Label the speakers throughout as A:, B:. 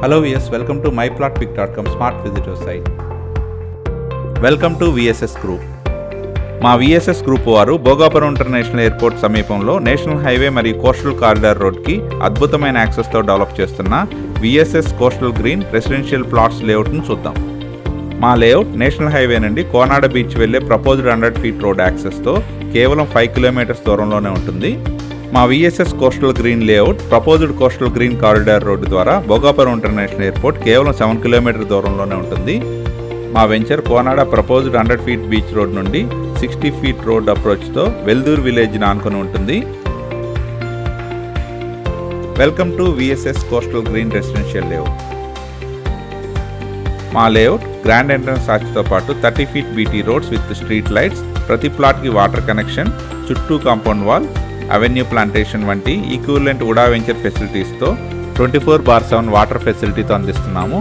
A: Hello viewers, welcome to myplotpic.com smart visitor site. Welcome to VSS group. మా VSS group వారు Bhogapuram international airport సమీపంలో national highway మరియు coastal corridor రోడ్కి అద్భుతమైన యాక్సెస్తో develop చేస్తున్న VSS coastal green residential plots లేఅవుట్ను చూద్దాం. మా లేఅవుట్ నేషనల్ హైవే నుండి కోనాడ బీచ్ వెళ్లే ప్రపోజ్డ్ 100 ఫీట్ రోడ్ యాక్సెస్తో కేవలం 5 కిలోమీటర్స్ దూరంలోనే ఉంటుంది. మా VSS coastal green layout proposed coastal green corridor road ద్వారా భోగాపురం ఇంటర్నేషనల్ ఎయిర్పోర్ట్ కేవలం 7 కిలోమీటర్ దూరంలోనే ఉంటుంది. మా venture Konada proposed 100 feet beach road నుండి 60 ఫీట్ రోడ్ అప్రోచ్తో వెల్దూర్ విలేజ్ని ఆనుకొని ఉంటుంది. Welcome to VSS coastal green residential layout. మా లేఅవుట్ గ్రాండ్ ఎంట్రన్స్ ఆర్చ్తో పాటు 30 feet BT roads with street lights, ప్రతి ప్లాట్కి వాటర్ కనెక్షన్, చుట్టూ కాంపౌండ్ వాల్, అవెన్యూ ప్లాంటేషన్ వంటి ఈక్వివలెంట్ వుడా వెంచర్ ఫెసిలిటీస్తో 24/7 వాటర్ ఫెసిలిటీతో అందిస్తున్నాము.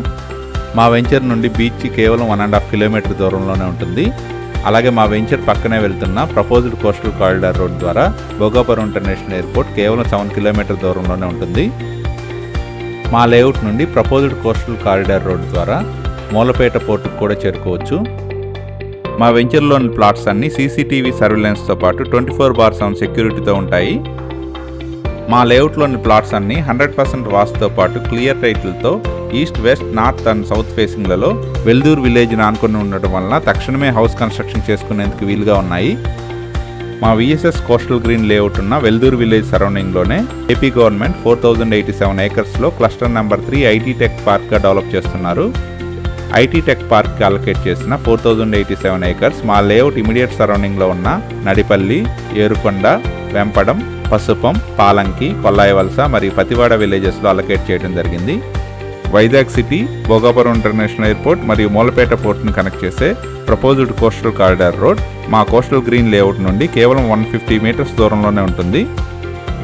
A: మా వెంచర్ నుండి బీచ్కి కేవలం 1.5 కిలోమీటర్ దూరంలోనే ఉంటుంది. అలాగే మా వెంచర్ పక్కనే వెళ్తున్న ప్రపోజ్డ్ కోస్టల్ కారిడార్ రోడ్ ద్వారా భోగాపురం ఇంటర్నేషనల్ ఎయిర్పోర్ట్ కేవలం 7 కిలోమీటర్ దూరంలోనే ఉంటుంది. మా లేఅవుట్ నుండి ప్రపోజ్డ్ కోస్టల్ కారిడార్ రోడ్ ద్వారా మూలపేట పోర్టుకు కూడా చేరుకోవచ్చు. మా వెంచర్లోని ప్లాట్స్ అన్ని సీసీటీవీ సర్వేలెన్స్తో పాటు 24/7 సెక్యూరిటీతో ఉంటాయి. మా లేఅవుట్లోని ప్లాట్స్ అన్ని 100% వాస్తుతో పాటు క్లియర్ టైటిల్తో east, west, north and south ఫేసింగ్లలో వెల్దూర్ విలేజ్ని ఆనుకొని ఉండటం వలన తక్షణమే హౌస్ కన్స్ట్రక్షన్ చేసుకునేందుకు వీలుగా ఉన్నాయి. మా విఎస్ఎస్ కోస్టల్ గ్రీన్ లేఅవుట్ ఉన్న వెల్దూర్ విలేజ్ సరౌండింగ్లోనే ఏపీ గవర్నమెంట్ 4087 ఏకర్స్లో క్లస్టర్ నెంబర్ 3 ఐటీ టెక్ పార్క్గా డెవలప్ చేస్తున్నారు. ఐటీ టెక్ పార్క్కి అలొకేట్ చేసిన 4087 ఏకర్స్ మా లేఅవుట్ ఇమీడియట్ సరౌండింగ్లో ఉన్న నడిపల్లి, ఏరుకొండ, వెంపడం, పసుపం, పాలంకి, కొల్లాయవలస మరియు పతివాడ విలేజెస్లో అలొకేట్ చేయడం జరిగింది. Vizag city, Bhogapuram international airport మరియు మూలపేట పోర్ట్ను కనెక్ట్ చేసే ప్రపోజ్డ్ కోస్టల్ కారిడార్ రోడ్ మా కోస్టల్ గ్రీన్ లేఅవుట్ నుండి కేవలం 150 మీటర్స్ దూరంలోనే ఉంటుంది.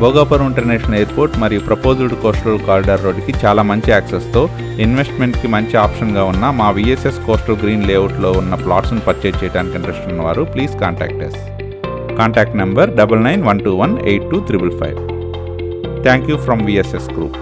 A: భోగాపురం ఇంటర్నేషనల్ ఎయిర్పోర్ట్ మరియు ప్రపోజ్డ్ కోస్టల్ కారిడార్ రోడ్కి చాలా మంచి యాక్సెస్తో ఇన్వెస్ట్మెంట్కి మంచి ఆప్షన్గా ఉన్న మా విఎస్ఎస్ కోస్టల్ గ్రీన్ లేఅవుట్లో ఉన్న ప్లాట్స్ను పర్చేజ్ చేయడానికి ఇంట్రెస్ట్ ఉన్నవారు please contact us. Contact number 9912182555. Thank you from VSS group.